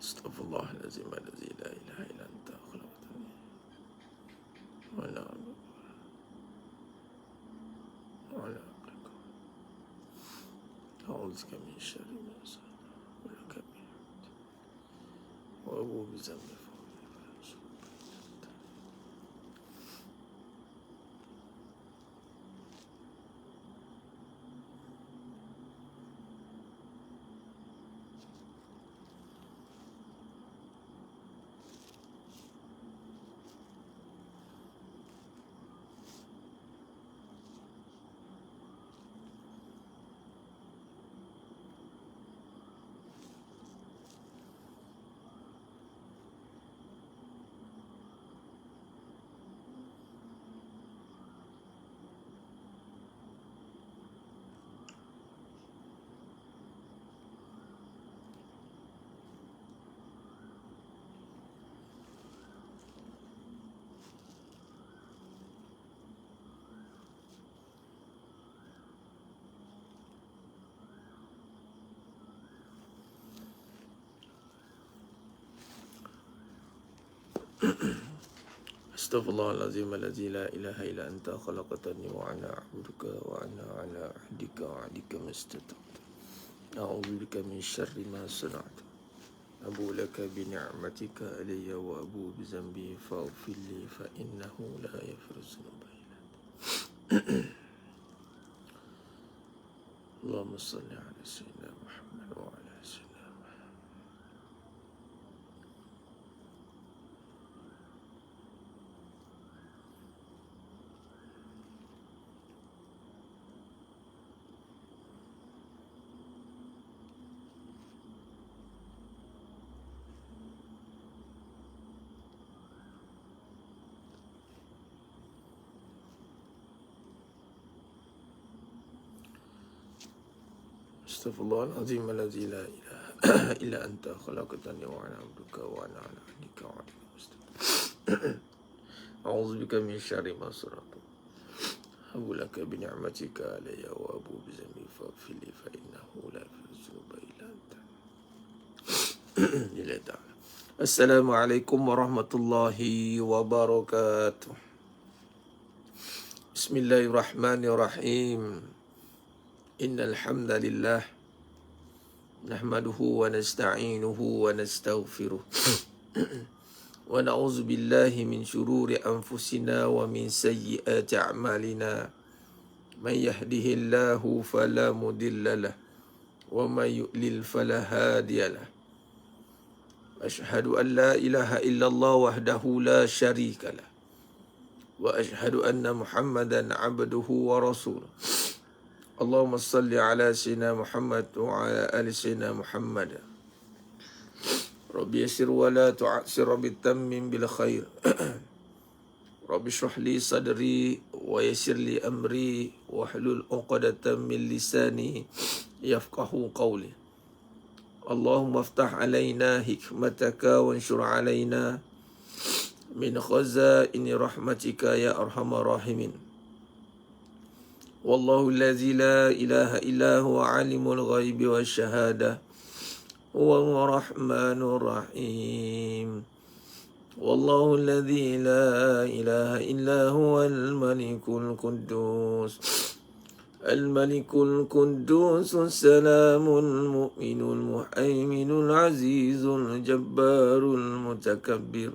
Astaghfirullahalazim allazi la ilaha illa anta khalaqtani wa la a'udzubika min syarri ma sana'tu wa laka bihamd wa abu'u bi dhanbi Astaghfirullahalazim allazi la ilaha illa anta khalaqtani wa ana a'buduka wa ana ala ahdika wa ahdika mastata'tu. A'udzubika min syarri ma sana'tu. Abu laka bi ni'matika alayya wa abu bi zambi faghfir li fa innahu la yaghfiru dzunuba illa anta. Allahumma shalli ala sayyidina Muhammad wa ala sayyidina Muhammad. Astaghfirullahalazim allazi la ilaha illa anta khalaqtani wa ana abduka wa ana ala ahdika wa ahdika mastata'tu. A'udzubika min syarri ma sana'tu. Abu laka bi ni'matika alayya wa abu bi zambi faghfir li fa innahu la yaghfiru dzunuba illa anta. Ila ta'ala. Assalamualaikum warahmatullahi wabarakatuh. Bismillahirrahmanirrahim. Innal hamdalillah nahmaduhu wa nasta'inuhu wa nastaghfiruh wa na'udzu billahi min shururi anfusina wa min sayyiati a'malina. Man yahdihillahu fala mudilla lahu wa may yudlil fala hadiya lahu. Ashhadu an la ilaha illallah wahdahu la syarika lahu wa ashhadu anna Muhammadan 'abduhu wa rasuluh. Allahumma salli ala sayyidina Muhammad wa ala ali sayyidina Muhammad. Rabbi yassir wa la tu'assir, Rabbi tammim bil khair. Rabbi shrah li sadri wa yassir li amri wa hlul 'uqdatam min lisani yafqahu qawli. Allahumma aftah alaina hikmataka wa anshur alaina min khazaini rahmatika ya arhamar rahimin. Wallahu allazi la ilaha illa huwa alimul ghaibi wasyahada huwa rahmanur rahim. Wallahu allazi la ilaha illa huwa al-malikul quddus al-malikul quddus salamul mu'minul muhaiminul azizul jabbarul mutakabbir.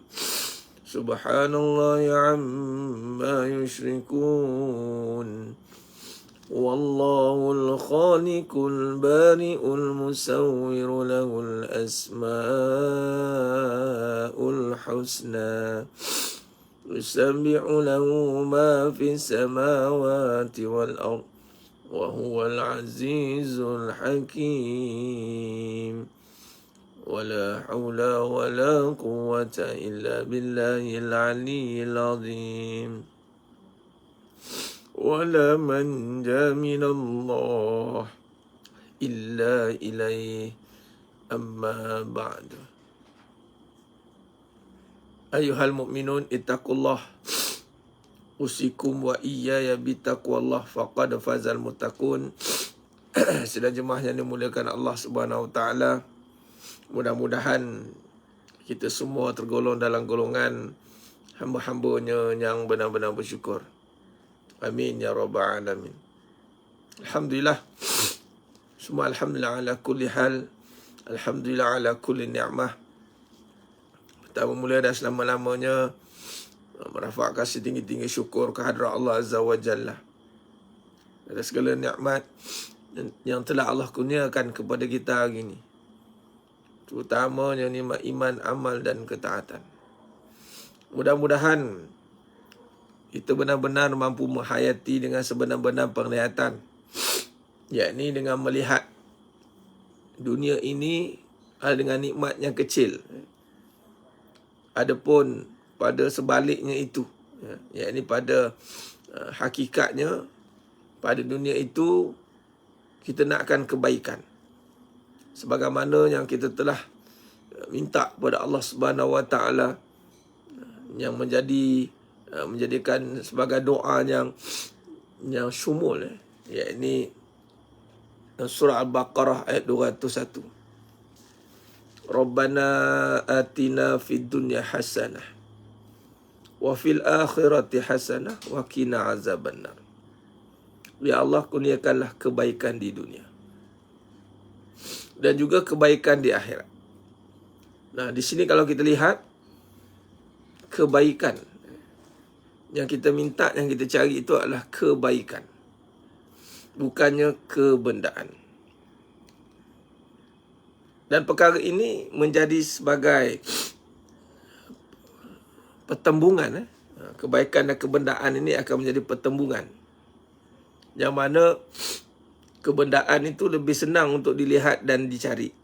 Subhanallahi amma yushrikun. Wallahul khaliqul bari'ul musawwir lahul asma'ul husna. Yusabbihu lahu ma fis samawati wal ardh wa huwal azizul hakim. Wala hawla wala quwwata illa billahil aliyyil azim. Wala manja minallah illa ilaih, amma ba'du. Ayuhal mu'minun ittaqullah, usikum wa iyaya bitaqwallah, faqad fazal muttaqun. Sidang jemaah yang dimuliakan Allah Subhanahu Wa Taala, mudah-mudahan kita semua tergolong dalam golongan hamba-hambanya yang benar-benar bersyukur. Amin ya rabbal alamin. Alhamdulillah. Semua alhamdulillah ala kulli hal. Alhamdulillah ala kulli ni'mah. Pertama mula dan selama-lamanya merafakkan setinggi-tinggi syukur kehadrat Allah Azza wa Jalla atas segala nikmat yang telah Allah kurniakan kepada kita hari ini, terutamanya nikmat iman, amal dan ketaatan. Mudah-mudahan kita benar-benar mampu menghayati dengan sebenar-benar penglihatan, yakni dengan melihat dunia ini dengan nikmat yang kecil. Adapun pada sebaliknya itu, yakni pada hakikatnya, pada dunia itu kita nakkan kebaikan, sebagaimana yang kita telah minta kepada Allah Subhanahu Wa Taala, yang menjadikan sebagai doa yang syumul, yakni surah Al-Baqarah ayat 201. Rabbana atina fid dunya hasanah wa fil akhirati hasanah wa qina azabannar. Ya Allah, kurniakanlah kebaikan di dunia dan juga kebaikan di akhirat. Nah, di sini kalau kita lihat, kebaikan yang kita minta, yang kita cari itu adalah kebaikan, bukannya kebendaan. Dan perkara ini menjadi sebagai pertembungan. Kebaikan dan kebendaan ini akan menjadi pertembungan, yang mana kebendaan itu lebih senang untuk dilihat dan dicari,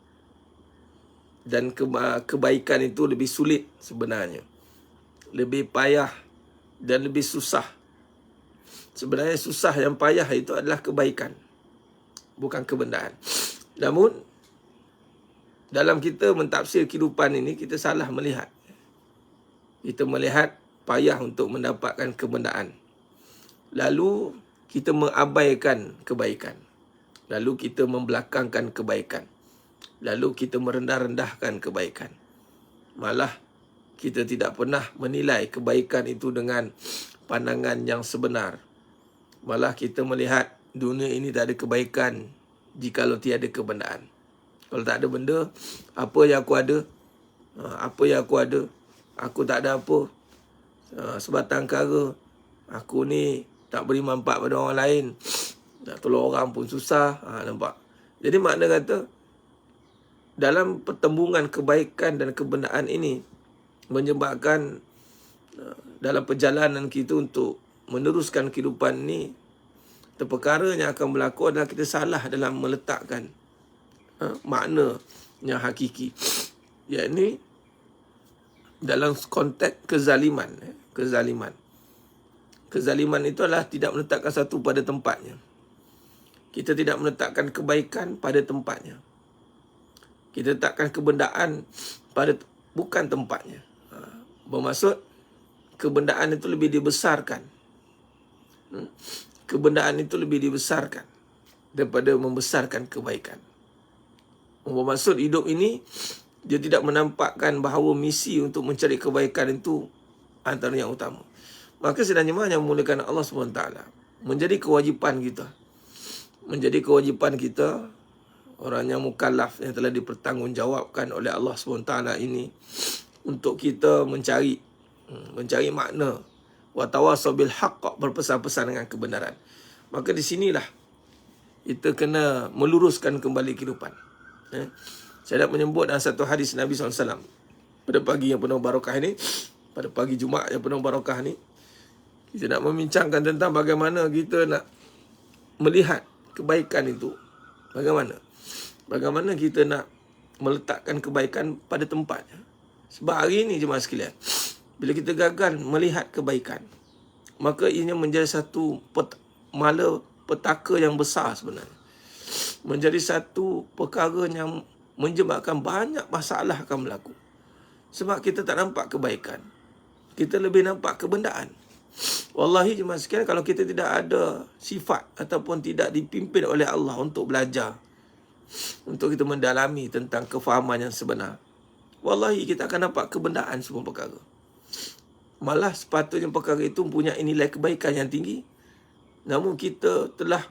dan kebaikan itu lebih sulit sebenarnya, lebih payah dan lebih susah. Sebenarnya susah yang payah itu adalah kebaikan, bukan kebendaan. Namun dalam kita mentafsir kehidupan ini, kita salah melihat. Kita melihat payah untuk mendapatkan kebendaan, lalu kita mengabaikan kebaikan, lalu kita membelakangkan kebaikan, lalu kita merendah-rendahkan kebaikan. Malah kita tidak pernah menilai kebaikan itu dengan pandangan yang sebenar. Malah kita melihat dunia ini tak ada kebaikan jikalau tiada kebendaan. Kalau tak ada benda, apa yang aku ada? Apa yang aku ada? Aku tak ada apa. Sebatang kara. Aku ni tak beri manfaat pada orang lain. Nak tolong orang pun susah. Nampak? Jadi makna kata, dalam pertembungan kebaikan dan kebendaan ini menyebabkan dalam perjalanan kita untuk meneruskan kehidupan ni, perkara yang akan berlaku adalah kita salah dalam meletakkan makna yang hakiki, yakni dalam konteks kezaliman. Kezaliman itu adalah tidak meletakkan satu pada tempatnya. Kita tidak meletakkan kebaikan pada tempatnya. Kita letakkan kebendaan pada bukan tempatnya. Bermaksud kebendaan itu lebih dibesarkan. Kebendaan itu lebih dibesarkan daripada membesarkan kebaikan. Bermaksud hidup ini dia tidak menampakkan bahawa misi untuk mencari kebaikan itu antara yang utama. Maka sedang jemaah yang memuliakan Allah SWT, menjadi kewajipan kita. Menjadi kewajipan kita, orang yang mukallaf, yang telah dipertanggungjawabkan oleh Allah SWT ini, untuk kita mencari makna. Wa tawassaw bil haqq, berpesan-pesan dengan kebenaran. Maka di sinilah kita kena meluruskan kembali kehidupan. Saya nak menyebut dalam satu hadis Nabi SAW pada pagi yang penuh barakah ini, pada pagi Jumaat yang penuh barakah ni, kita nak membincangkan tentang bagaimana kita nak melihat kebaikan itu. Bagaimana kita nak meletakkan kebaikan pada tempatnya. Sebab hari ini jemaah sekalian, bila kita gagal melihat kebaikan, maka ini menjadi satu malapetaka yang besar sebenarnya. Menjadi satu perkara yang menyebabkan banyak masalah akan berlaku. Sebab kita tak nampak kebaikan, kita lebih nampak kebendaan. Wallahi jemaah sekalian, kalau kita tidak ada sifat ataupun tidak dipimpin oleh Allah untuk belajar, untuk kita mendalami tentang kefahaman yang sebenar, wallahi kita akan nampak kebendaan semua perkara. Malah sepatutnya perkara itu mempunyai nilai kebaikan yang tinggi, namun kita telah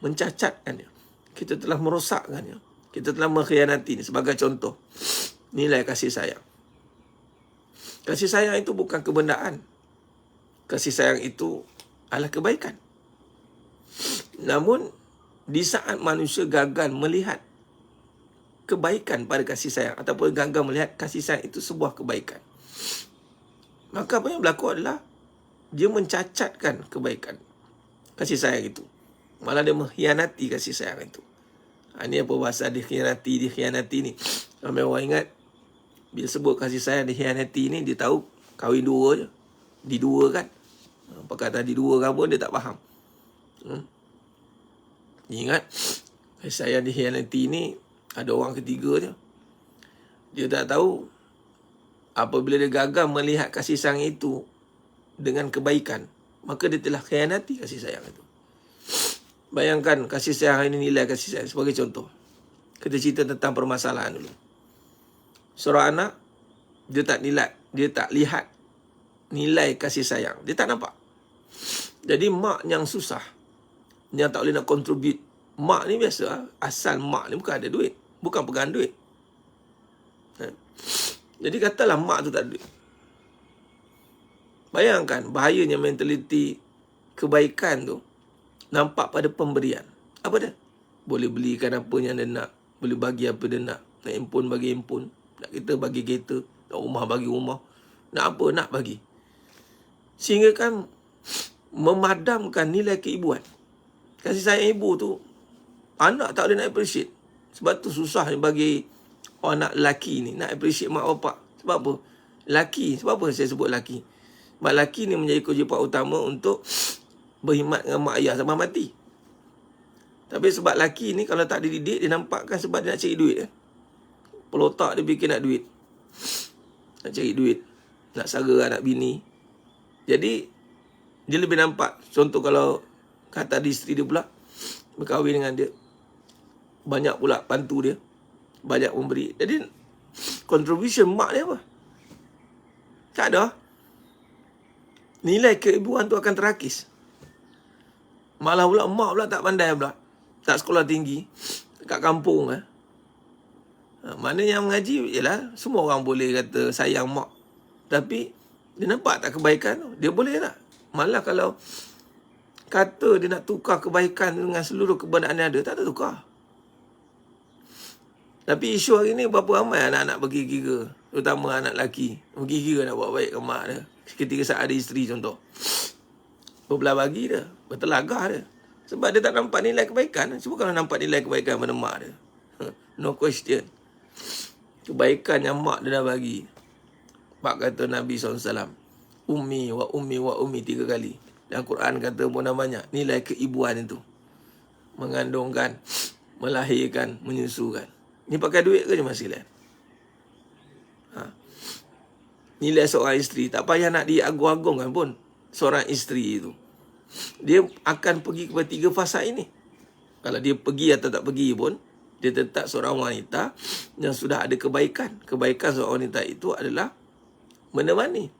mencacatkannya, kita telah merosakkannya, kita telah mengkhianati. Sebagai contoh, nilai kasih sayang. Kasih sayang itu bukan kebendaan. Kasih sayang itu adalah kebaikan. Namun, di saat manusia gagal melihat kebaikan pada kasih sayang, ataupun gagal melihat kasih sayang itu sebuah kebaikan, maka apa yang berlaku adalah dia mencacatkan kebaikan kasih sayang itu. Malah dia mengkhianati kasih sayang itu. Ini apa bahasa dikhianati ni. Ramai orang ingat, bila sebut kasih sayang dikhianati ni, dia tahu kahwin dua je. Didua kan. Perkataan didua kan pun dia tak faham. Ingat, kasih sayang dikhianati ni ada orang ketiga je. Dia tak tahu apabila dia gagal melihat kasih sayang itu dengan kebaikan, maka dia telah khianati kasih sayang itu. Bayangkan kasih sayang ini, nilai kasih sayang. Sebagai contoh, kita cerita tentang permasalahan dulu. Seorang anak, dia tak lihat nilai kasih sayang. Dia tak nampak. Jadi mak yang susah, yang tak boleh nak contribute. Mak ni biasa, asal mak ni bukan ada duit, bukan pegang duit. Jadi katalah mak tu tak ada duit. Bayangkan bahayanya mentaliti kebaikan tu nampak pada pemberian. Apa dia? Boleh belikan apa yang dia nak, boleh bagi apa dia nak. Nak handphone bagi handphone, nak kereta bagi kereta, nak rumah bagi rumah, nak apa nak bagi. Sehingga kan memadamkan nilai keibuan. Kasih sayang ibu tu anak tak boleh nak appreciate. Sebab tu susah bagi orang nak lelaki ni nak appreciate mak bapak. Sebab apa? Lelaki, sebab apa saya sebut lelaki? Sebab lelaki ni menjadi kewajipan utama untuk berkhidmat dengan mak ayah sampai mati. Tapi sebab lelaki ni kalau tak dididik, dia nampakkan sebab dia nak cari duit. Pelotak dia bikin nak duit. Nak cari duit, nak sara anak bini. Jadi dia lebih nampak. Contoh kalau kata ada isteri dia pula berkahwin dengan dia, banyak pula bantu dia, banyak memberi. Jadi contribution mak dia apa? Tak ada. Nilai keibuan tu akan terakis. Malah pula mak pula tak pandai pula, tak sekolah tinggi, kat kampung. Mana yang mengaji, ialah semua orang boleh kata sayang mak. Tapi dia nampak tak kebaikan tu? Dia boleh tak? Malah kalau kata dia nak tukar kebaikan dengan seluruh kebendaan yang ada, tak ada tukar. Tapi isu hari ni berapa ramai anak-anak pergi kira, terutama anak lelaki, pergi kira nak buat baik ke mak dia. Ketika saat ada isteri contoh, berbelah bagi dia, bertelagah dia. Sebab dia tak nampak nilai kebaikan. Cuba kalau nampak nilai kebaikan pada mak dia, no question. Kebaikan yang mak dia dah bagi. Pak kata Nabi SAW, Ummi wa ummi wa ummi 3 kali. Dan Quran kata pun namanya nilai keibuan itu. Mengandungkan, melahirkan, menyusukan. Ni pakai duit ke je masih lain? Nilai seorang isteri, tak payah nak diagung-agungkan pun. Seorang isteri itu, dia akan pergi kepada 3 fasa ini. Kalau dia pergi atau tak pergi pun, dia tetap seorang wanita yang sudah ada kebaikan. Kebaikan seorang wanita itu adalah menemani,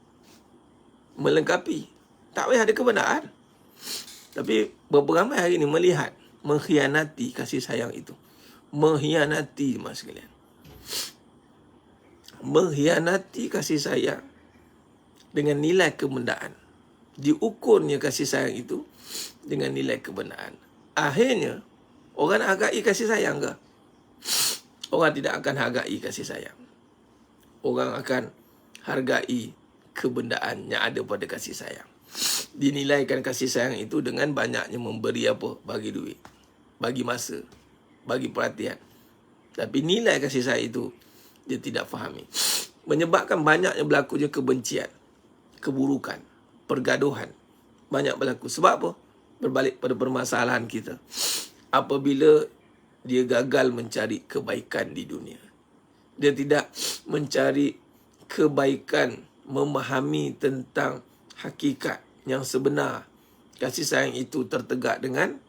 melengkapi. Tak payah ada kebenaran. Tapi beberapa ramai hari ini melihat, mengkhianati kasih sayang itu. Mengkhianati mas sekalian. Mengkhianati kasih sayang dengan nilai kebenaran. Diukurnya kasih sayang itu dengan nilai kebenaran. Akhirnya, orang nak hargai kasih sayang ke? Orang tidak akan hargai kasih sayang. Orang akan hargai kebendaan yang ada pada kasih sayang. Dinilaikan kasih sayang itu dengan banyaknya memberi apa? Bagi duit, bagi masa, bagi perhatian. Tapi nilai kasih sayang itu dia tidak fahami. Menyebabkan banyaknya berlakunya kebencian, keburukan, pergaduhan. Banyak berlaku. Sebab apa? Berbalik pada permasalahan kita. Apabila dia gagal mencari kebaikan di dunia, dia tidak mencari kebaikan, memahami tentang hakikat yang sebenar. Kasih sayang itu tertegak dengan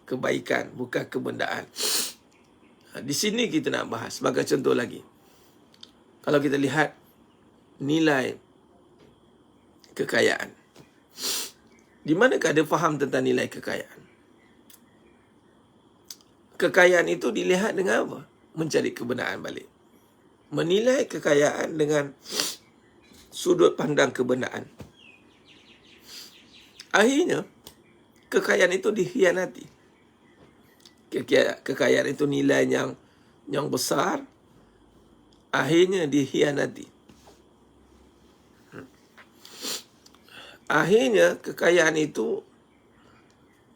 kebaikan, bukan kebendaan. Di sini kita nak bahas. Sebagai contoh lagi, kalau kita lihat nilai kekayaan, di manakah ada faham tentang nilai kekayaan? Kekayaan itu dilihat dengan apa? Mencari kebenaran balik. Menilai kekayaan dengan sudut pandang kebenaran. Akhirnya, kekayaan itu dikhianati. Kekayaan itu nilai yang besar, akhirnya dikhianati. Akhirnya, kekayaan itu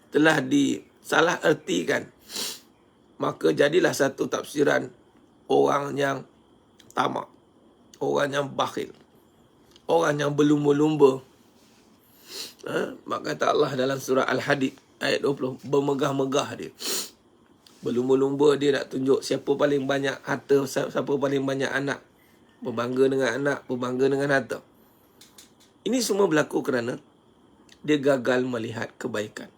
telah disalah ertikan. Maka jadilah satu tafsiran orang yang tamak, orang yang bakhil, orang yang berlumba-lumba. Maka kata Allah dalam surah Al-Hadid ayat 20, bermegah-megah dia. Berlumba-lumba dia nak tunjuk siapa paling banyak harta, siapa paling banyak anak. Berbangga dengan anak, berbangga dengan harta. Ini semua berlaku kerana dia gagal melihat kebaikan.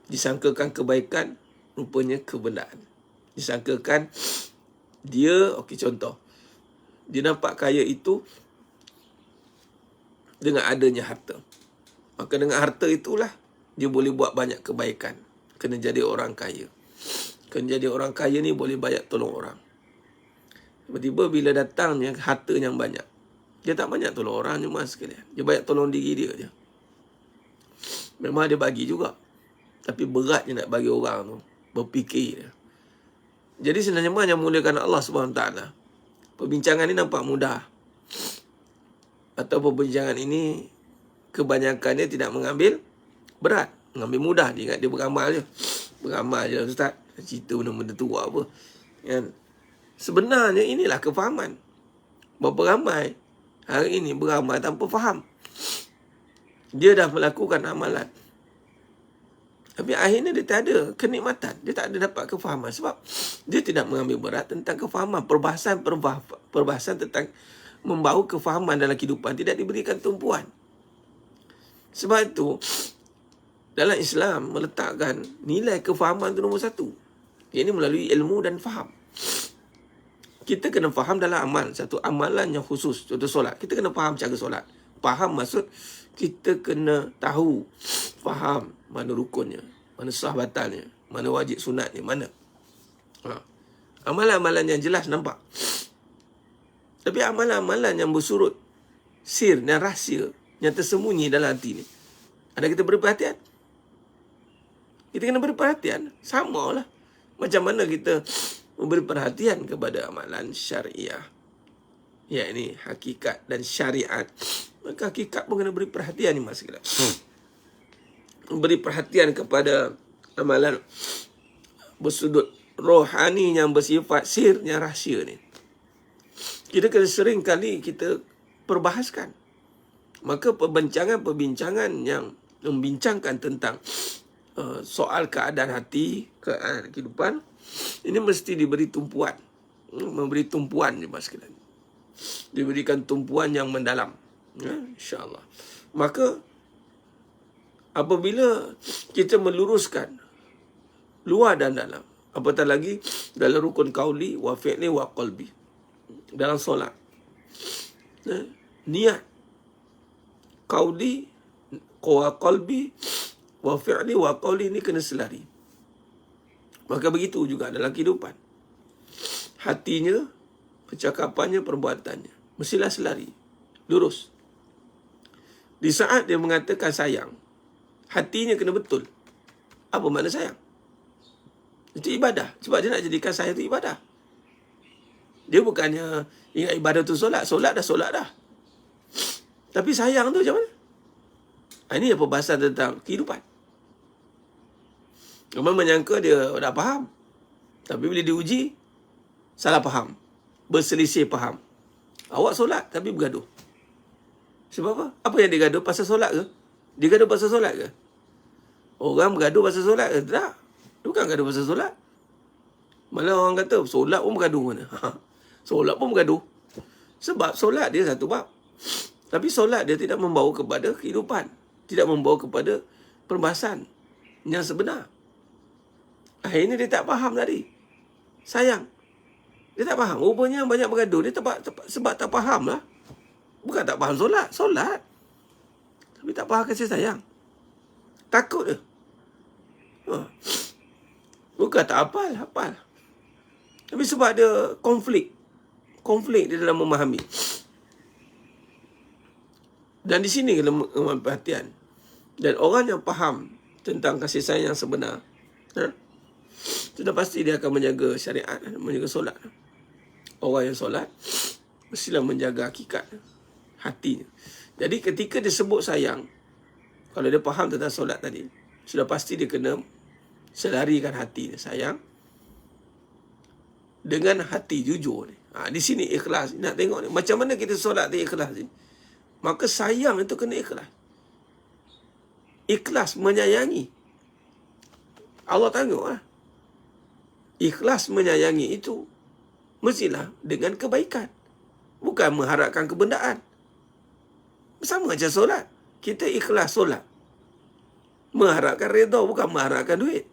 Disangkakan kebaikan, rupanya kebenaran. Disangkakan dia, contoh, dia nampak kaya itu dengan adanya harta. Maka dengan harta itulah dia boleh buat banyak kebaikan. Kena jadi orang kaya. Kena jadi orang kaya ni boleh banyak tolong orang. Tiba-tiba bila datangnya harta yang banyak, dia tak banyak tolong orang cuma sekalian. Dia banyak tolong diri dia je. Memang dia bagi juga, tapi beratnya nak bagi orang tu. Berfikir dia. Jadi sebenarnya yang muliakan Allah SWT, perbincangan ni nampak mudah. Atau perbincangan ini kebanyakannya tidak mengambil berat, mengambil mudah. Dia ingat dia beramal je. Beramal je Ustaz. Cerita benda-benda tu apa. Kan? Sebenarnya inilah kefahaman. Berapa ramai hari ini beramal tanpa faham. Dia dah melakukan amalan, tapi akhirnya dia tak ada kenikmatan. Dia tak ada dapat kefahaman. Sebab dia tidak mengambil berat tentang kefahaman. Perbahasan tentang membawa kefahaman dalam kehidupan tidak diberikan tumpuan. Sebab itu, dalam Islam meletakkan nilai kefahaman itu nombor satu. Ini melalui ilmu dan faham. Kita kena faham dalam amal. Satu amalan yang khusus. Contoh solat. Kita kena faham cara solat. Faham maksud kita kena tahu, faham mana rukunnya, mana sah batalnya, mana wajib sunatnya, mana. Amalan-amalan yang jelas nampak. Tapi amalan-amalan yang bersurut sir dan rahsia yang tersembunyi dalam hati ni, ada kita beri perhatian? Kita kena beri perhatian. Samalah macam mana kita memberi perhatian kepada amalan syariah, yakni hakikat dan syariat. Maka hakikat pun kena beri perhatian ni mas sekalian. Beri perhatian kepada amalan bersudut rohani yang bersifat sir yang rahsia ni. Kita kena sering kali kita perbahaskan. Maka perbincangan yang membincangkan tentang soal keadaan hati, keadaan kehidupan, ini mesti diberi tumpuan. Memberi tumpuan ni mas sekalian. Diberikan tumpuan yang mendalam. InsyaAllah. Maka apabila kita meluruskan luar dan dalam, apatah lagi dalam rukun qauli wa fi'li wa qalbi, dalam solat, niat qauli wa qalbi wa fi'li wa qauli ini kena selari. Maka begitu juga dalam kehidupan. Hatinya, percakapannya, perbuatannya mestilah selari, lurus. Di saat dia mengatakan sayang, hatinya kena betul. Apa makna sayang? Itu ibadah. Sebab dia nak jadikan sayang itu ibadah. Dia bukannya ingat ibadah tu solat. Solat dah. Tapi sayang tu macam mana? Ini apa bahasan tentang kehidupan. Ramai menyangka dia dah faham. Tapi bila diuji, salah faham. Berselisih faham. Awak solat tapi bergaduh. Sebab apa? Apa yang dia gaduh? Pasal solat ke? Dia gaduh pasal solat ke? Orang bergaduh pasal solat ke? Tak. Dia bukan gaduh pasal solat. Malah orang kata, solat pun bergaduh mana? Solat pun bergaduh. Sebab solat dia satu bab. Tapi solat dia tidak membawa kepada kehidupan, tidak membawa kepada perbahasan yang sebenar. Akhirnya dia tak faham tadi. Sayang. Dia tak faham. Rupanya banyak bergaduh. Dia sebab tak faham lah. Bukan tak faham solat. Solat. Tapi tak faham kasih sayang. Takut dia. Bukan tak hafal. Hafal. Tapi sebab ada konflik. Konflik dia dalam memahami. Dan di sini kena mengambil perhatian. Dan orang yang faham tentang kasih sayang yang sebenar, sudah pasti dia akan menjaga syariat, menjaga solat. Orang yang solat mestilah menjaga hakikat hatinya. Jadi ketika dia sebut sayang, kalau dia faham tentang solat tadi, sudah pasti dia kena selarikan hati dia sayang dengan hati jujur ni. Di sini ikhlas. Nak tengok ni macam mana kita solat dia ikhlas ni. Maka sayang itu kena ikhlas. Ikhlas menyayangi. Allah tengok lah. Ikhlas menyayangi itu mestilah dengan kebaikan. Bukan mengharapkan kebendaan. Sama macam solat. Kita ikhlas solat. Mengharapkan redha, bukan mengharapkan duit.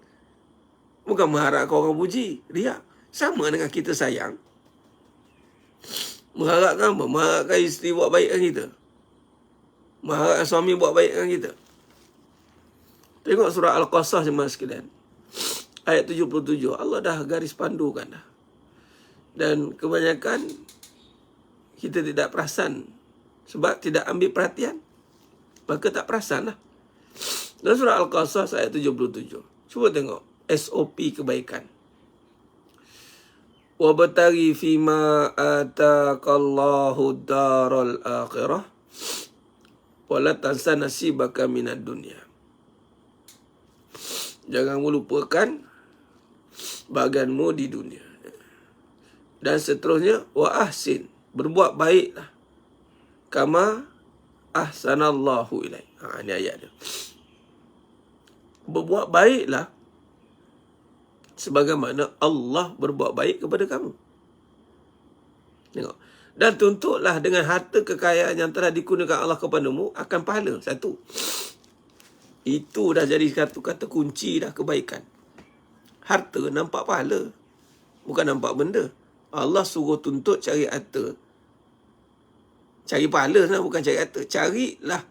Bukan mengharapkan orang puji, riak. Sama dengan kita sayang. Mengharapkan apa? Mengharapkan isteri buat baik dengan kita. Mengharapkan suami buat baik dengan kita. Tengok surah Al-Qasas jemaah sekalian. Ayat 77. Allah dah garis pandukan dah. Dan kebanyakan kita tidak perasan. Sebab tidak ambil perhatian. Maka tak perasan lah. Dalam surah Al-Qasas ayat 77. Cuba tengok SOP kebaikan. Wabtaghi fima ataqallahu daral akhirah wala tansa nasibaka minad dunya. Jangan melupakan bagianmu di dunia. Dan seterusnya, wa ahsin, berbuat baiklah. Kama ahsanallahu ilaih. Ini ayat dia. Berbuat baiklah sebagaimana Allah berbuat baik kepada kamu. Tengok. Dan tuntutlah dengan harta kekayaan yang telah dikurniakan Allah kepadamu akan pahala. Satu. Itu dah jadi satu kata kunci dah kebaikan. Harta nampak pahala. Bukan nampak benda. Allah suruh tuntut cari harta. Cari pahala sebenarnya, bukan cari harta. Carilah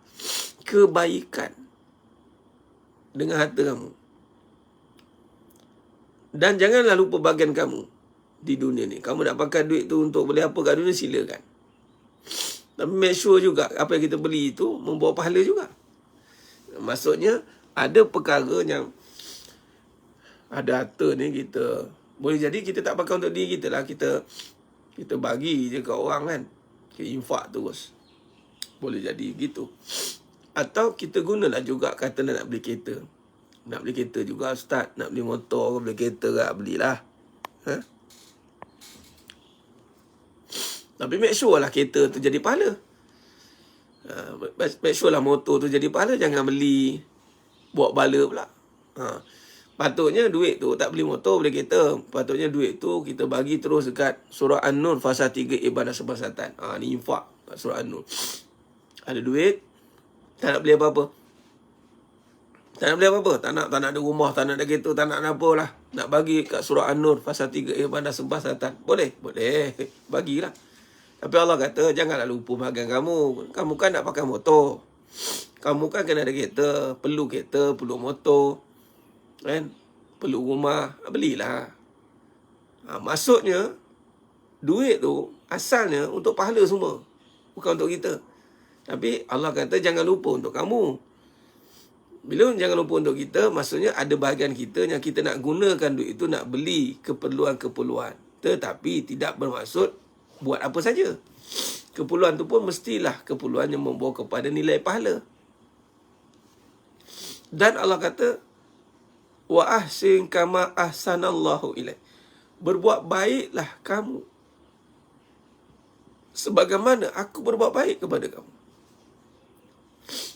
kebaikan dengan harta kamu. Dan janganlah lupa bagian kamu di dunia ni. Kamu nak pakai duit tu untuk beli apa kat dunia, silakan. Tapi make sure juga apa yang kita beli itu membawa pahala juga. Maksudnya ada perkara yang ada harta ni kita boleh jadi kita tak pakai untuk diri kita lah. Kita bagi je ke orang kan. Kita infak terus. Boleh jadi gitu. Atau kita gunalah juga kata nak beli kereta. Nak beli kereta juga ustaz. Nak beli motor ke beli kereta ke, belilah. Tapi make sure lah kereta tu jadi pahala. Make sure lah motor tu jadi pahala. Jangan beli buat bala pula. Patutnya duit tu tak beli motor, beli kereta. Patutnya duit tu kita bagi terus dekat surah An-Nur fasa 3 ibadah sebasatan. Ni infak kat surah An-Nur. Ada duit, tak nak beli apa-apa. Tak nak beli apa-apa. Tak nak ada rumah, tak nak ada kereta, tak nak apa lah. Nak bagi kat surah An-Nur fasa 3 ibadah sebasatan. Boleh? Boleh. Bagilah. Tapi Allah kata, janganlah lupa bahagian kamu. Kamu kan nak pakai motor. Kamu kan kena ada kereta. Perlu kereta, perlu motor. Kan? Perlu rumah. Belilah. Maksudnya, duit tu asalnya untuk pahala semua. Bukan untuk kita. Tapi Allah kata, jangan lupa untuk kamu. Bila jangan lupa untuk kita, maksudnya ada bahagian kita yang kita nak gunakan duit itu nak beli keperluan-keperluan. Tetapi tidak bermaksud buat apa saja. Keperluan tu pun mestilah keperluan yang membawa kepada nilai pahala. Dan Allah kata, wa ahsin kama ahsanallahu ilaih. Berbuat baiklah kamu sebagaimana aku berbuat baik kepada kamu.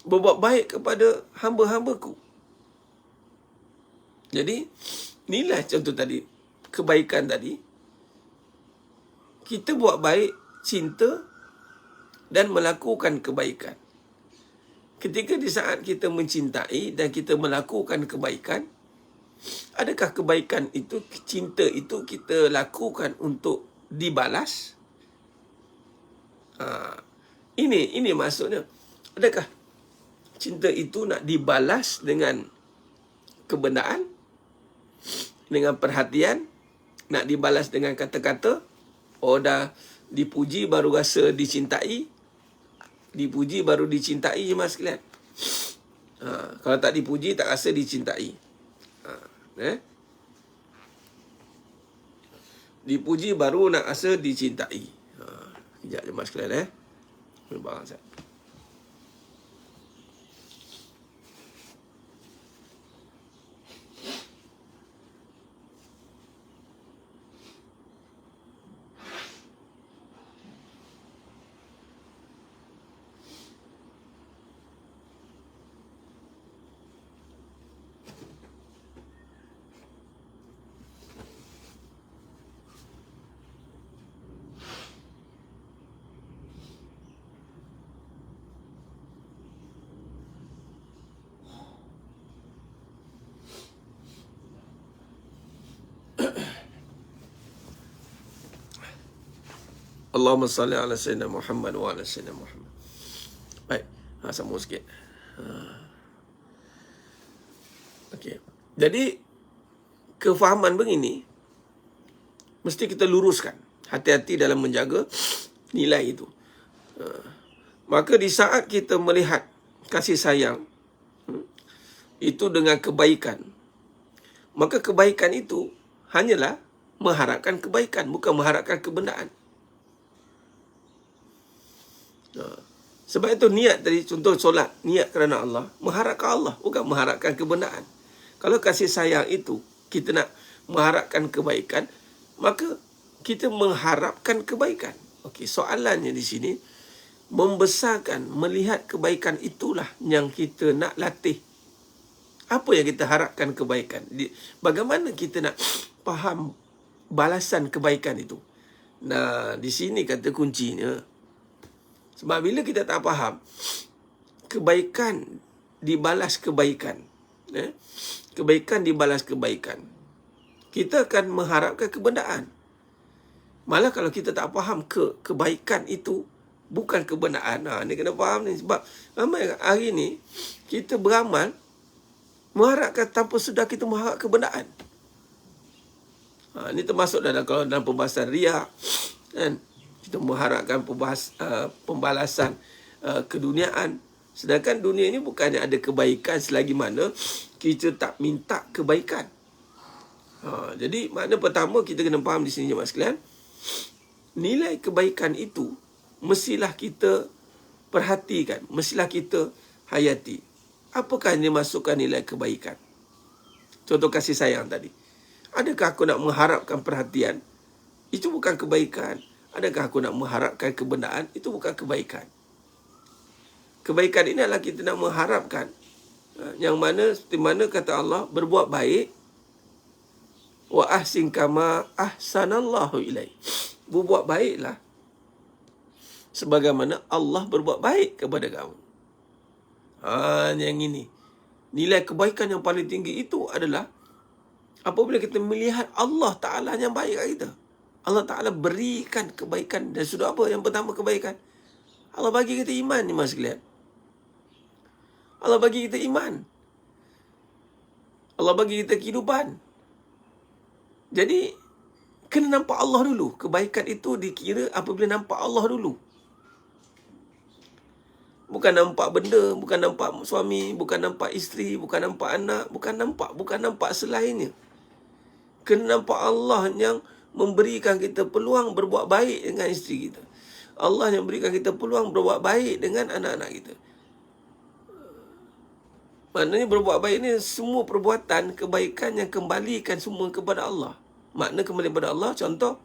Berbuat baik kepada hamba-hambaku. Jadi, inilah contoh tadi. Kebaikan tadi. Kita buat baik, cinta, dan melakukan kebaikan. Ketika di saat kita mencintai dan kita melakukan kebaikan, adakah kebaikan itu, cinta itu kita lakukan untuk dibalas? Ini maksudnya. Adakah cinta itu nak dibalas dengan kebenaran, dengan perhatian, nak dibalas dengan kata-kata? Oh, dah dipuji baru rasa dicintai, dipuji baru dicintai, jemaah sekalian. Kalau tak dipuji tak rasa dicintai. Dipuji baru nak rasa dicintai. Sekejap jemaah sekalian. Barang saya. Allahumma salli ala sayyidina Muhammad wa ala sayyidina Muhammad. Baik, sambung sikit. Okey. Jadi kefahaman begini mesti kita luruskan. Hati-hati dalam menjaga nilai itu. Maka di saat kita melihat kasih sayang itu dengan kebaikan, maka kebaikan itu hanyalah mengharapkan kebaikan, bukan mengharapkan kebenaran. Sebab itu niat tadi, contoh solat, niat kerana Allah, mengharapkan Allah, bukan mengharapkan kebenaran. Kalau kasih sayang itu kita nak mengharapkan kebaikan, maka kita mengharapkan kebaikan. Okey, soalannya di sini, membesarkan, melihat kebaikan itulah yang kita nak latih. Apa yang kita harapkan kebaikan? Bagaimana kita nak faham balasan kebaikan itu? Nah, di sini kata kuncinya. Sebab bila kita tak faham, kebaikan dibalas kebaikan. Kebaikan dibalas kebaikan. Kita akan mengharapkan kebenaran. Malah kalau kita tak faham kebaikan itu bukan kebenaran. Ni kena faham ni. Sebab ramai hari ni, kita beramal, mengharapkan tanpa sedar kita mengharap kebenaran. Ini termasuk dalam pembahasan riak, kan? Kita mengharapkan pembalasan keduniaan. Sedangkan dunia ini bukannya ada kebaikan selagi mana kita tak minta kebaikan. Jadi makna pertama kita kena faham di sini jemaah sekalian, nilai kebaikan itu mestilah kita perhatikan, mestilah kita hayati. Apakah yang dimasukkan nilai kebaikan? Contoh kasih sayang tadi. Adakah aku nak mengharapkan perhatian? Itu bukan kebaikan. Adakah aku nak mengharapkan kebenaran? Itu bukan kebaikan. Kebaikan ini adalah kita nak mengharapkan yang mana, seperti mana kata Allah, berbuat baik. Wa ahsin kama ahsanallahu ilaih. Berbuat baiklah sebagaimana Allah berbuat baik kepada kamu. Yang ini. Nilai kebaikan yang paling tinggi itu adalah apabila kita melihat Allah Ta'ala yang baik kat kita. Allah Ta'ala berikan kebaikan. Dan sudah apa yang pertama kebaikan? Allah bagi kita iman ni, mas sekalian. Allah bagi kita iman. Allah bagi kita kehidupan. Jadi, kena nampak Allah dulu. Kebaikan itu dikira apabila nampak Allah dulu. Bukan nampak benda, bukan nampak suami, bukan nampak isteri, bukan nampak anak, bukan nampak selainnya. Kena nampak Allah yang memberikan kita peluang berbuat baik dengan isteri kita. Allah yang berikan kita peluang berbuat baik dengan anak-anak kita. Maknanya berbuat baik ni semua perbuatan kebaikan yang kembalikan semua kepada Allah. Makna kembali kepada Allah, contoh,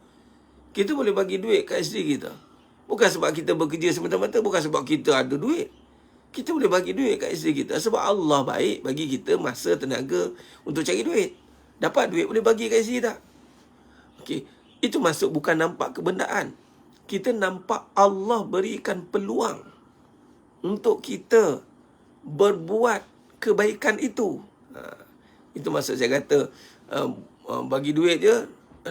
kita boleh bagi duit kat isteri kita. Bukan sebab kita bekerja semata-mata, bukan sebab kita ada duit. Kita boleh bagi duit kat isteri kita sebab Allah baik bagi kita masa, tenaga untuk cari duit. Dapat duit boleh bagi kat isteri tak? Okey, itu masuk bukan nampak kebenaran. kita nampak Allah berikan peluang untuk kita berbuat kebaikan itu. Itu maksud saya kata, bagi duit je,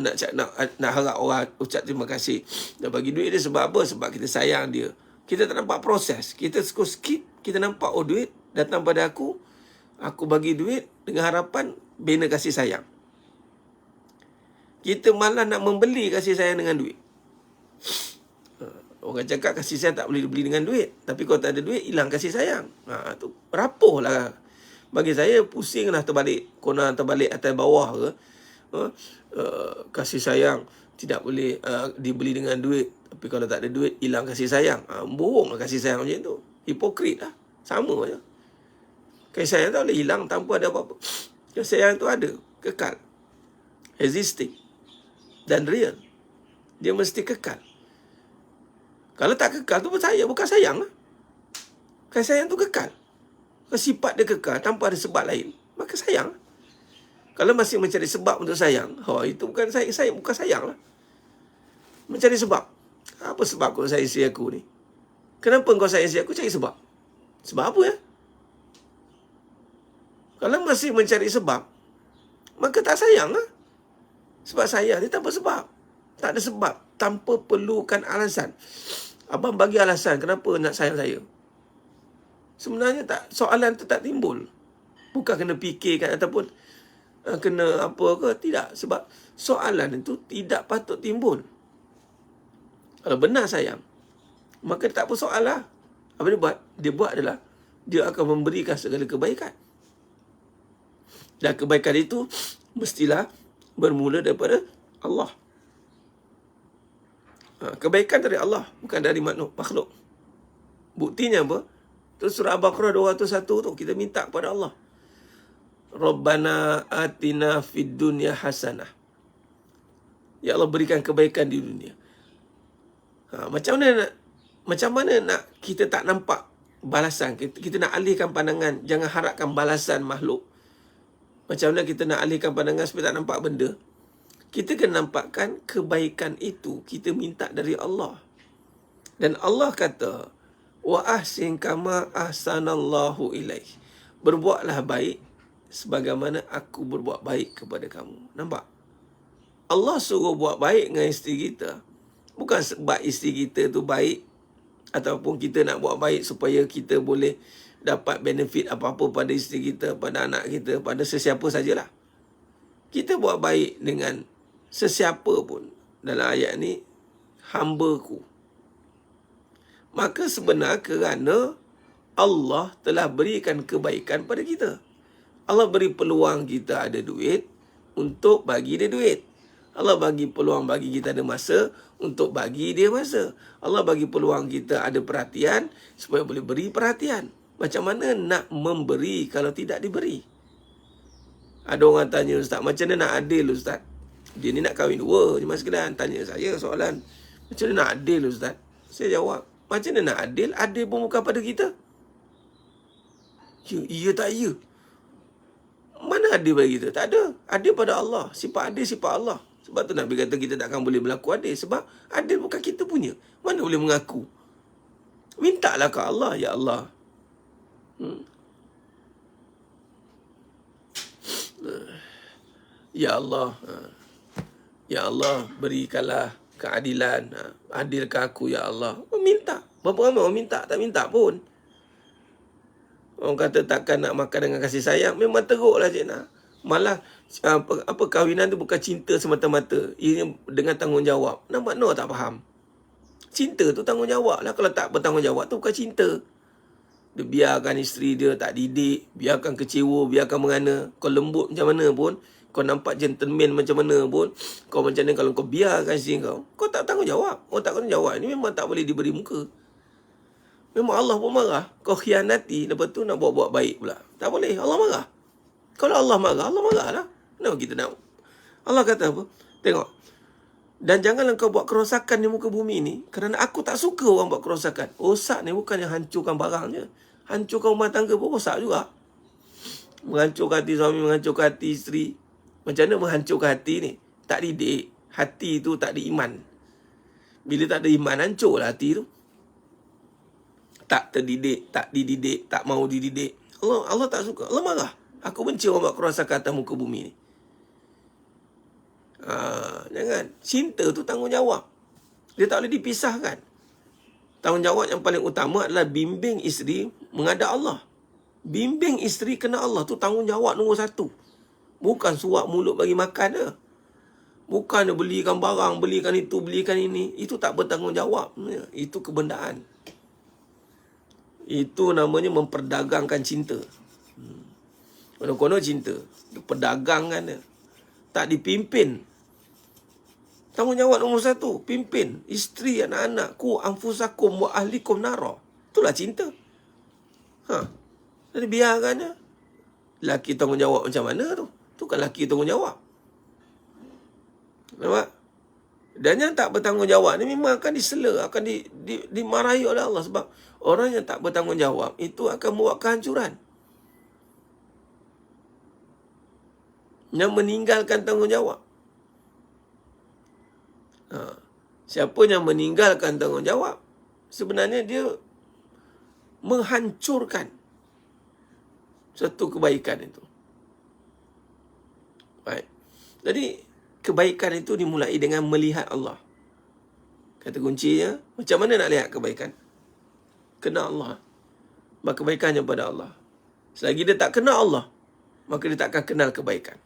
nak harap orang ucap terima kasih. Dan bagi duit dia sebab apa? Sebab kita sayang dia. Kita tak nampak proses. Kita skip. Kita nampak, oh duit datang pada aku bagi duit dengan harapan bina kasih sayang. Kita malah nak membeli kasih sayang dengan duit. Orang cakap kasih sayang tak boleh dibeli dengan duit. Tapi kalau tak ada duit, hilang kasih sayang. Tu rapuh lah. Bagi saya, pusing lah terbalik. Kona terbalik atas bawah ke. Kasih sayang tidak boleh dibeli dengan duit. Tapi kalau tak ada duit, hilang kasih sayang. Bohong lah kasih sayang macam tu. Hipokrit lah. Sama je. Kasih sayang tak boleh hilang tanpa ada apa-apa. Kasih sayang tu ada. Kekal. Existing. Dan real. Dia mesti kekal. Kalau tak kekal tu bukan sayang lah. Kasih sayang tu kekal. Kalau sifat dia kekal tanpa ada sebab lain, maka sayang. Kalau masih mencari sebab untuk sayang, itu bukan sayang, bukan sayang lah. Mencari sebab. Apa sebab kau sayang isteri aku ni? Kenapa kau sayang isteri aku? Cari sebab. Sebab apa ya? Kalau masih mencari sebab, maka tak sayang lah. Sebab sayang dia tanpa sebab. Tak ada sebab. Tanpa perlukan alasan. Abang bagi alasan kenapa nak sayang saya. Sebenarnya soalan tu tak timbul. Bukan kena fikirkan ataupun kena apa ke. Tidak. Sebab soalan itu tidak patut timbul. Kalau benar sayang, maka tak apa soal lah. Apa dia buat? Dia buat adalah dia akan memberikan segala kebaikan. Dan kebaikan itu mestilah bermula daripada Allah. Kebaikan dari Allah, bukan dari makhluk. Buktinya apa? Terus surah Al-Baqarah 201 tu kita minta kepada Allah. Rabbana atina fid dunya hasanah. Ya Allah, berikan kebaikan di dunia. Macam mana nak kita tak nampak balasan? Kita nak alihkan pandangan, jangan harapkan balasan makhluk. Macam mana kita nak alihkan pandangan supaya tak nampak benda? Kita kena nampakkan kebaikan itu kita minta dari Allah. Dan Allah kata, wa ahsin kama ahsanallahu ilaih. Berbuatlah baik sebagaimana aku berbuat baik kepada kamu. Nampak? Allah suruh buat baik dengan isteri kita. Bukan sebab isteri kita tu baik ataupun kita nak buat baik supaya kita boleh dapat benefit apa-apa pada isteri kita, pada anak kita, pada sesiapa sajalah. Kita buat baik dengan sesiapa pun. Dalam ayat ni, hamba-Ku. Maka sebenarnya kerana Allah telah berikan kebaikan pada kita. Allah beri peluang kita ada duit untuk bagi dia duit. Allah bagi peluang bagi kita ada masa untuk bagi dia masa. Allah bagi peluang kita ada perhatian supaya boleh beri perhatian. Macam mana nak memberi kalau tidak diberi? Ada orang tanya, Ustaz, macam mana nak adil, Ustaz? Dia ni nak kahwin dua. Cuma sekedar tanya saya soalan. Macam mana nak adil, Ustaz? Saya jawab, macam mana nak adil? Adil pun bukan pada kita. Ya tak ya? Mana adil pada kita? Tak ada. Adil pada Allah. Sifat adil, sifat Allah. Sebab tu Nabi kata kita takkan boleh berlaku adil. Sebab adil bukan kita punya. Mana boleh mengaku? Mintalah ke Allah. Ya Allah. Ya Allah. Ya Allah, berikanlah keadilan. Adilkan aku, Ya Allah. Minta. Berapa ramai orang minta? Tak minta pun. Orang kata takkan nak makan dengan kasih sayang. Memang teruklah Cik Nah. Malah kahwinan tu bukan cinta semata-mata. Ia dengan tanggungjawab. Nampak no tak faham. Cinta tu tanggungjawab lah. Kalau tak bertanggungjawab tu bukan cinta. Dia biarkan isteri dia tak didik, biarkan kecewa, biarkan mengana. Kau lembut macam mana pun, kau nampak gentleman macam mana pun, kau macam mana kalau kau biarkan isteri kau tak tanggungjawab. Orang tak tanggungjawab ni memang tak boleh diberi muka. Memang Allah pun marah. Kau khianati, lepas tu nak buat-buat baik pula. Tak boleh, Allah marah. Kalau Allah marah lah. Kenapa kita nak? Allah kata apa? Tengok. Dan janganlah kau buat kerosakan di muka bumi ni. Kerana aku tak suka orang buat kerosakan. Rosak ni bukan yang hancurkan barangnya. Hancurkan rumah tangga pun rosak juga. Menghancurkan hati suami, menghancurkan hati isteri. Macam mana menghancurkan hati ni? Tak didik. Hati tu tak diiman. Bila tak ada iman, hancur lah hati tu. Tak terdidik, tak dididik, tak mau dididik. Allah tak suka. Allah marah. Aku benci orang buat kerosakan atas muka bumi ni. Jangan. Cinta tu tanggungjawab. Dia tak boleh dipisahkan. Tanggungjawab yang paling utama adalah bimbing isteri menghadap Allah. Bimbing isteri kena Allah tu tanggungjawab nombor 1. Bukan suap mulut bagi makan dia. Bukan dia belikan barang, belikan itu, belikan ini. Itu tak bertanggungjawab. Itu kebendaan. Itu namanya memperdagangkan cinta. Kono-kono cinta. Diperdagangkan dia. Tak dipimpin. Tanggungjawab nombor 1. Pimpin isteri, anak-anak. Ku anfusakum wa ahlikum nara. Itulah cinta. Jadi biarkan je. Laki tanggungjawab macam mana tu? Tu kan laki tanggungjawab. Nampak? Dan yang tak bertanggungjawab ni memang akan disela, akan dimarahi oleh Allah. Sebab orang yang tak bertanggungjawab itu akan membuat kehancuran. Yang meninggalkan tanggungjawab. Siapa yang meninggalkan tanggungjawab, sebenarnya dia menghancurkan satu kebaikan itu. Baik. Jadi kebaikan itu dimulai dengan melihat Allah. Kata kuncinya, macam mana nak lihat kebaikan? Kena Allah. Maka kebaikannya pada Allah. Selagi dia tak kena Allah, maka dia tak akan kenal kebaikan.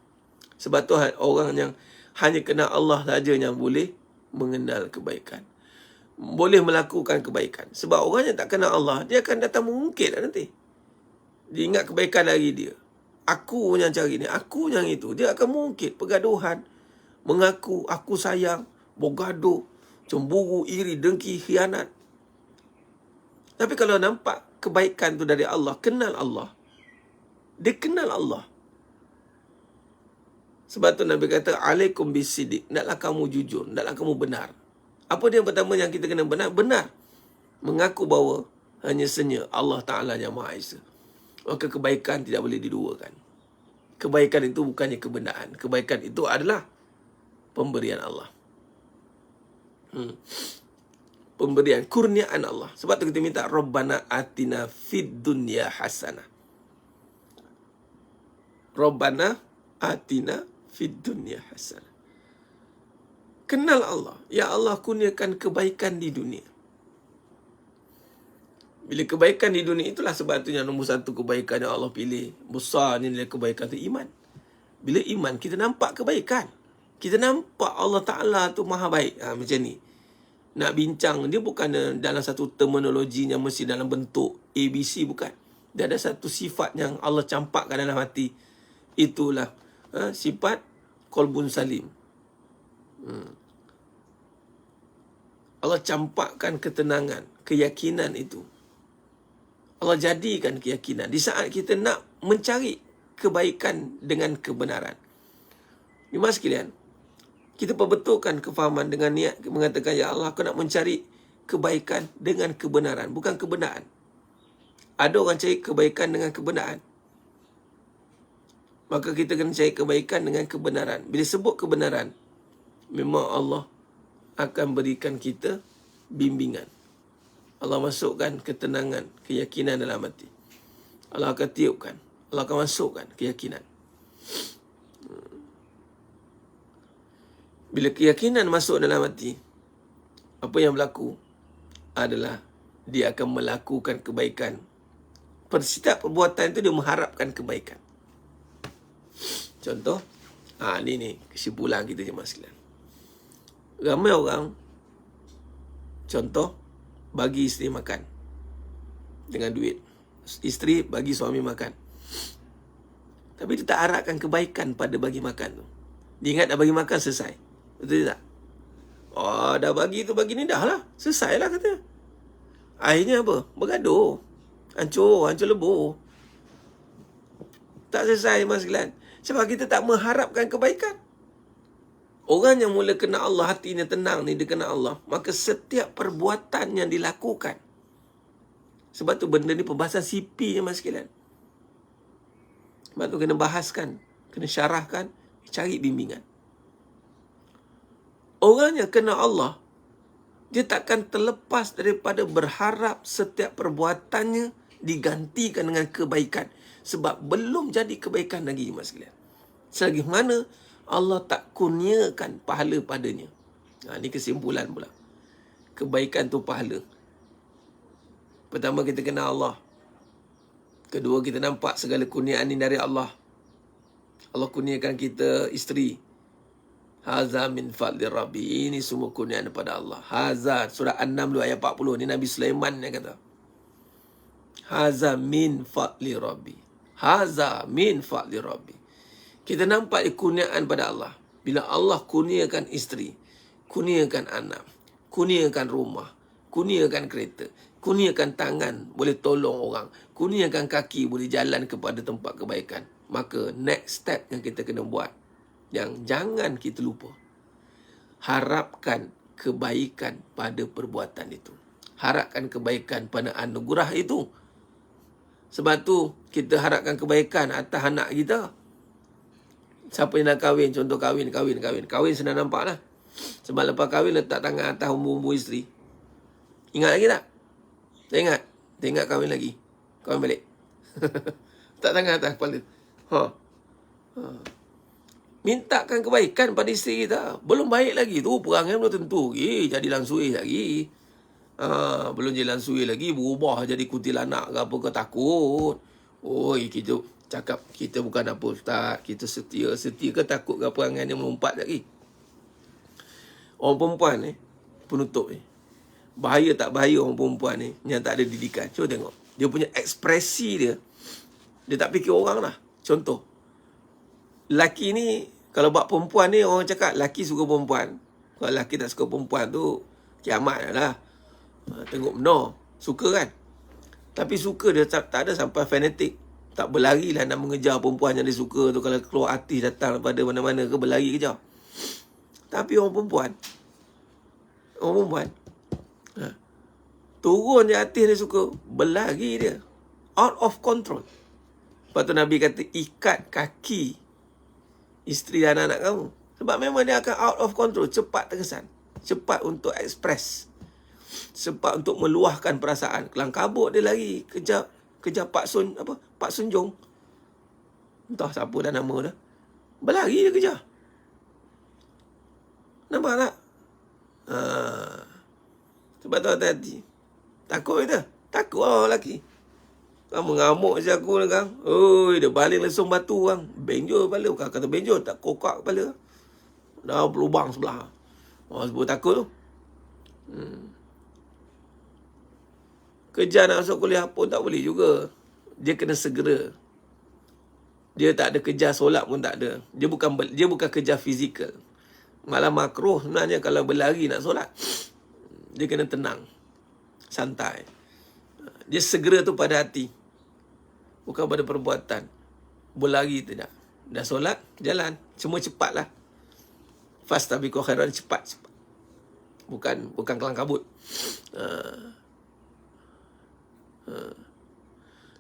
Sebab tu orang yang hanya kenal Allah saja yang boleh mengenal kebaikan. Boleh melakukan kebaikan. Sebab orang yang tak kenal Allah, dia akan datang mengungkit nanti. Dia ingat kebaikan dari dia. Aku yang cari ni, aku yang itu. Dia akan mengungkit pergaduhan. Mengaku aku sayang, bergaduh, cemburu, iri, dengki, khianat. Tapi kalau nampak kebaikan tu dari Allah, kenal Allah. Dia kenal Allah. Sebab tu Nabi kata, alaikum bisidik. Naklah kamu jujur, naklah kamu benar. Apa dia yang pertama yang kita kena benar? Benar. Mengaku bahawa hanya senya Allah Ta'ala yang Maha Esa. Maka kebaikan tidak boleh diduakan. Kebaikan itu bukannya kebenaran. Kebaikan itu adalah pemberian Allah. Pemberian, kurniaan Allah. Sebab tu kita minta, Rabbana atina fid dunya hasanah. Rabbana atina fid dunya hasanah. Kenal Allah. Ya Allah, kurniakan kebaikan di dunia. Bila kebaikan di dunia, itulah sebab tu yang nombor 1 kebaikan yang Allah pilih. Besar ni nilai kebaikan tu iman. Bila iman, kita nampak kebaikan. Kita nampak Allah Ta'ala tu maha baik. Macam ni. Nak bincang, dia bukan dalam satu terminologi yang mesti dalam bentuk ABC, bukan. Dia ada satu sifat yang Allah campakkan dalam hati. Itulah sifat qalbun salim. Allah campakkan ketenangan, keyakinan itu. Allah jadikan keyakinan. Di saat kita nak mencari kebaikan dengan kebenaran. Jemaah sekalian, kita perbetulkan kefahaman dengan niat mengatakan, ya Allah, aku nak mencari kebaikan dengan kebenaran, bukan kebenaran. Ada orang cari kebaikan dengan kebenaran. Maka kita kena cari kebaikan dengan kebenaran. Bila sebut kebenaran, memang Allah akan berikan kita bimbingan. Allah masukkan ketenangan, keyakinan dalam hati. Allah akan tiupkan. Allah akan masukkan keyakinan. Bila keyakinan masuk dalam hati, apa yang berlaku adalah dia akan melakukan kebaikan. Setiap perbuatan itu dia mengharapkan kebaikan. Contoh, ni kesimpulan kita jemaah sekalian. Ramai orang, contoh, bagi isteri makan dengan duit. Isteri bagi suami makan. Tapi dia tak harapkan kebaikan pada bagi makan tu. Dia ingat dah bagi makan, selesai. Betul tak? Dah bagi tu, bagi ni dah lah. Selesai lah kata. Akhirnya apa? Bergaduh. Hancur lebur. Tak selesai mas sekalian. Sebab kita tak mengharapkan kebaikan. Orang yang mula kena Allah, hatinya tenang ni, dia kena Allah. Maka setiap perbuatan yang dilakukan. Sebab tu benda ni perbahasan CP je mas sekalian. Sebab tu kena bahaskan, kena syarahkan, cari bimbingan. Orang yang kena Allah, Dia takkan terlepas daripada berharap setiap perbuatannya digantikan dengan kebaikan. Sebab belum jadi kebaikan lagi, mas sekalian. Selagi mana Allah tak kurniakan pahala padanya. Ini kesimpulan pula. Kebaikan tu pahala. Pertama, kita kenal Allah. Kedua, kita nampak segala kurniaan ini dari Allah. Allah kurniakan kita isteri. Haza min fadli Rabbi. Ini semua kurniaan daripada Allah. Haza, surah An-Naml ayat 40. Ini Nabi Sulaiman yang kata. Haza min fadli Rabbi. Haza min fadli Rabbi. Kita nampak kurniaan pada Allah. Bila Allah kurniakan isteri, kurniakan anak, kurniakan rumah, kurniakan kereta, kurniakan tangan boleh tolong orang, kurniakan kaki boleh jalan kepada tempat kebaikan. Maka next step yang kita kena buat, yang jangan kita lupa, harapkan kebaikan pada perbuatan itu. Harapkan kebaikan pada anugerah itu. Sebab tu kita harapkan kebaikan atas anak kita. Siapa yang nak kahwin, contoh kahwin senang nampak lah. Sebab lepas kahwin letak tangan atas umbu-umbu isteri. Ingat lagi tak? Tak ingat? Tak ingat kahwin lagi? Kahwin balik. Letak tangan atas kepala. Mintakan kebaikan pada isteri kita. Belum baik lagi tu, perangai belum tentu lagi. Jadi langsui lagi. Belum jadi langsui lagi, berubah jadi kuntilanak ke apa ke, takut. Oi, kita cakap kita bukan apa ustaz, kita setia ke takut ke perangai dia melompat lagi. Orang perempuan ni, penutup ni, bahaya tak bahaya orang perempuan ni yang tak ada didikan. Cuba tengok, dia punya ekspresi dia, dia tak fikir orang lah. Contoh, lelaki ni, kalau buat perempuan ni, orang cakap lelaki suka perempuan. Kalau lelaki tak suka perempuan tu, kiamat lah. Tengok benar, suka kan. Tapi suka dia tak ada sampai fanatik. Tak berlari lah nak mengejar perempuan yang dia suka tu. Kalau keluar artis datang daripada mana-mana ke, berlari kejar. Tapi orang perempuan, turun je artis dia suka, berlari dia, out of control. Lepas tu Nabi kata, ikat kaki isteri dan anak kamu. Sebab memang dia akan out of control, cepat terkesan, cepat untuk express, cepat untuk meluahkan perasaan. Kelang kabut dia lari kejar Pak Sun Jong. Entah siapa dah nama dah. Berlari dia kejar. Nampak tak? Sebab tu hati-hati. Takut kita. Takut lah lelaki. Kamu mengamuk je aku lah, Kang. Oi, dia baling lesung batu, Kang. Benjol kepala. Bukan kata benjol, tak kokak kepala. Dah berlubang sebelah. Sebab takut tu. Kejar nak masuk kuliah pun tak boleh juga. Dia kena segera. Dia tak ada kejar solat pun tak ada. Dia bukan kejar fizikal. Malah makruh sebenarnya kalau berlari nak solat. Dia kena tenang, santai. Dia segera tu pada hati, bukan pada perbuatan. Berlari tidak. Dah solat, jalan. Semua cepatlah. Fastabiqu khairan, cepat. Bukan kelang kabut.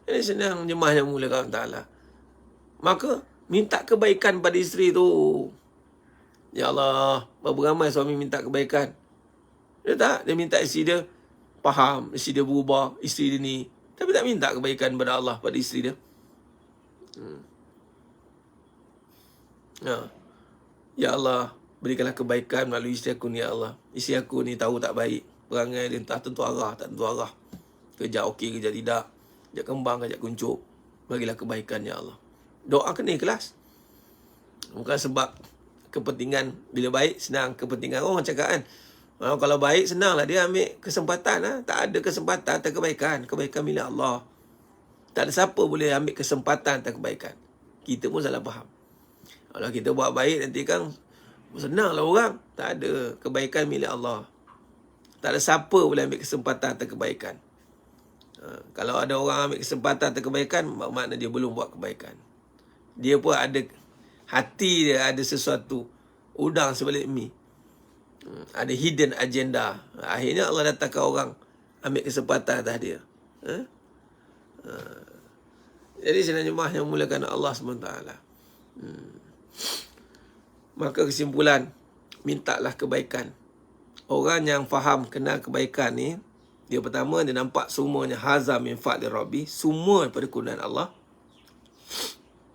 Ini senang jemaah yang mulia Allah Ta'ala. Maka minta kebaikan pada isteri tu. Ya Allah, berapa ramai suami minta kebaikan. Dia tak, dia minta isteri dia faham, isteri dia berubah, isteri dia ni. Tapi tak minta kebaikan pada Allah, pada isteri dia. Ya Allah, berikanlah kebaikan melalui isteri aku ni, ya Allah. Isteri aku ni tahu tak baik, perangai dia entah tentu arah, tak tentu arah. Kerja okey, kerja tidak. Kerja kembang, kerja kuncup. Bagilah kebaikan, ya Allah. Doa kena ikhlas. Bukan sebab kepentingan. Bila baik, senang. Kepentingan orang cakap kan. Kalau baik, senanglah dia ambil kesempatan. Tak ada kesempatan atas kebaikan. Kebaikan milik Allah. Tak ada siapa boleh ambil kesempatan atas kebaikan. Kita pun salah faham. Kalau kita buat baik, nanti kan senanglah orang. Tak ada. Kebaikan milik Allah. Tak ada siapa boleh ambil kesempatan atas kebaikan. Kalau ada orang ambil kesempatan atas kebaikan, makna dia belum buat kebaikan. Dia pun ada hati dia, ada sesuatu udang sebalik mi. Ada hidden agenda. Akhirnya Allah datangkan orang ambil kesempatan atas dia. Jadi senang jemaah yang mulakan Allah SWT. Maka kesimpulan, mintalah kebaikan. orang yang faham kenal kebaikan ni, dia pertama dia nampak semuanya haza min fa'li rabbi, semua daripada kurniaan Allah.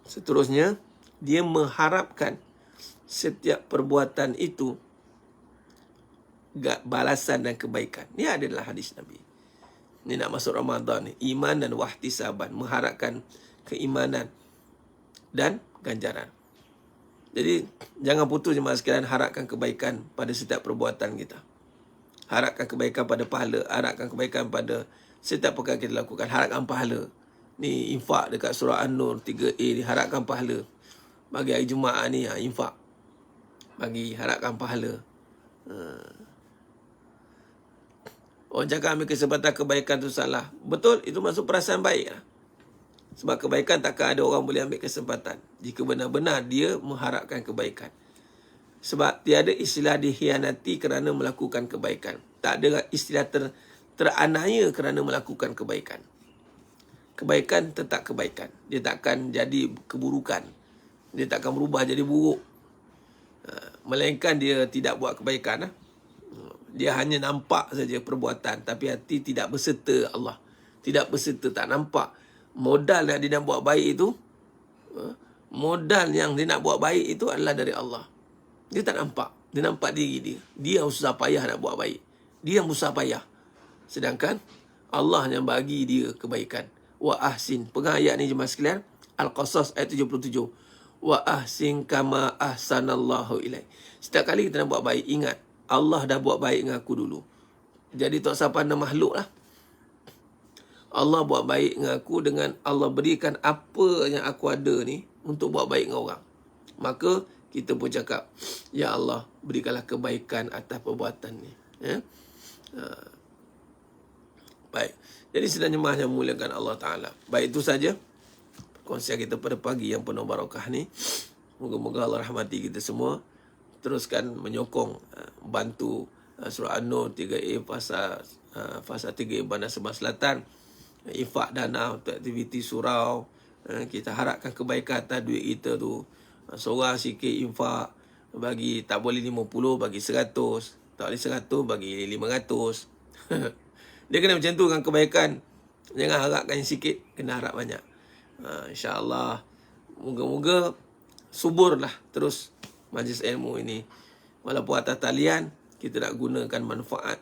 Seterusnya dia mengharapkan setiap perbuatan itu balasan dan kebaikan. Ini adalah hadis Nabi. Ini nak masuk Ramadan ni, iman dan wahtisaban, mengharapkan keimanan dan ganjaran. Jadi jangan putus jemaah sekalian, harapkan kebaikan pada setiap perbuatan kita. Harapkan kebaikan pada pahala, harapkan kebaikan pada setiap perkara kita lakukan, harapkan pahala. Ni infak dekat surah An-Nur 3A ni, harapkan pahala. Bagi hari Jumaat ni infak. Bagi harapkan pahala. Orang cakap ambil kesempatan kebaikan tu salah. Betul, itu masuk perasaan baik lah. Sebab kebaikan takkan ada orang boleh ambil kesempatan jika benar-benar dia mengharapkan kebaikan. Sebab tiada istilah dikhianati kerana melakukan kebaikan. Tak ada istilah teraniaya kerana melakukan kebaikan. Kebaikan tetap kebaikan. Dia takkan jadi keburukan. Dia takkan berubah jadi buruk. Melainkan dia tidak buat kebaikan. Dia hanya nampak saja perbuatan, tapi hati tidak berserta Allah. Tidak berserta, tak nampak. Modal yang dia nak buat baik itu, modal yang dia nak buat baik itu adalah dari Allah. Dia tak nampak. Dia nampak diri dia. Dia susah payah nak buat baik. Dia susah payah. Sedangkan Allah yang bagi dia kebaikan. Wa ahsin. Pegang ayat ni jemaah sekalian. Al-Qasas ayat 77. Wa ahsin kama ahsanallahu ilaih. Setiap kali kita nak buat baik, ingat, Allah dah buat baik dengan aku dulu. Jadi tak usah pandang makhluk lah. Allah buat baik dengan aku dengan Allah berikan apa yang aku ada ni untuk buat baik dengan orang. Maka kita pun cakap, ya Allah, berikanlah kebaikan atas perbuatan ni. Baik. Jadi sedang jemaah yang muliakan Allah Ta'ala. Baik, itu saja perkongsian kita pada pagi yang penuh barakah ni. Moga-moga Allah rahmati kita semua. Teruskan menyokong, bantu surah An-Nur 3A fasa 3A Bandar Sembah Selatan. Infak dana untuk aktiviti surau. Kita harapkan kebaikan atas duit kita tu. Seorang sikit infak. Bagi, tak boleh 50, bagi 100. Tak boleh 100, bagi 500. Dia kena macam tu dengan kebaikan. Jangan harapkan yang sikit, kena harap banyak. InsyaAllah, moga-moga suburlah terus majlis ilmu ini. Walaupun atas talian, kita nak gunakan manfaat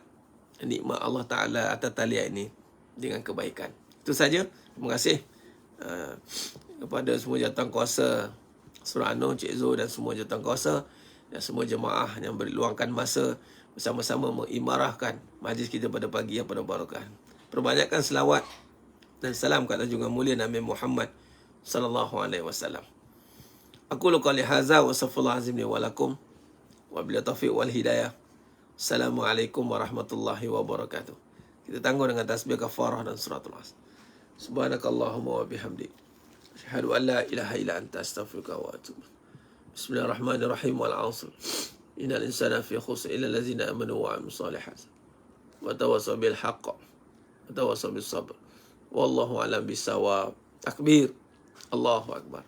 nikmat Allah Ta'ala atas talian ini dengan kebaikan. Itu saja. Terima kasih kepada semua jawatankuasa surah An-Nur, Cik Zul dan semua jawatankuasa dan semua jemaah yang berluangkan masa bersama-sama mengimarahkan majlis kita pada pagi yang penuh barakah. Perbanyakkan selawat dan salam kat junjungan mulia Nabi Muhammad sallallahu alaihi wasallam. Aku qali hadza wa astaghfirullah azim li wa lakum wa bil taufiq wal hidayah. Assalamualaikum warahmatullahi wabarakatuh. Kita tangguh dengan tasbih kafarah dan suratul Asr. Subhanakallahumma wa bihamdik, asyhadu an la ilaha illa anta, astaghfiruka wa atubu. Bismillahirrahmanirrahim. Wal 'asr. Innal insana fi khusr illa allazina amanu wa 'amilus shalihat. Wa tawassaw bil haqq wa tawassaw bis sabr. Wallahu a'lam bissawab. Takbir. Allahu akbar.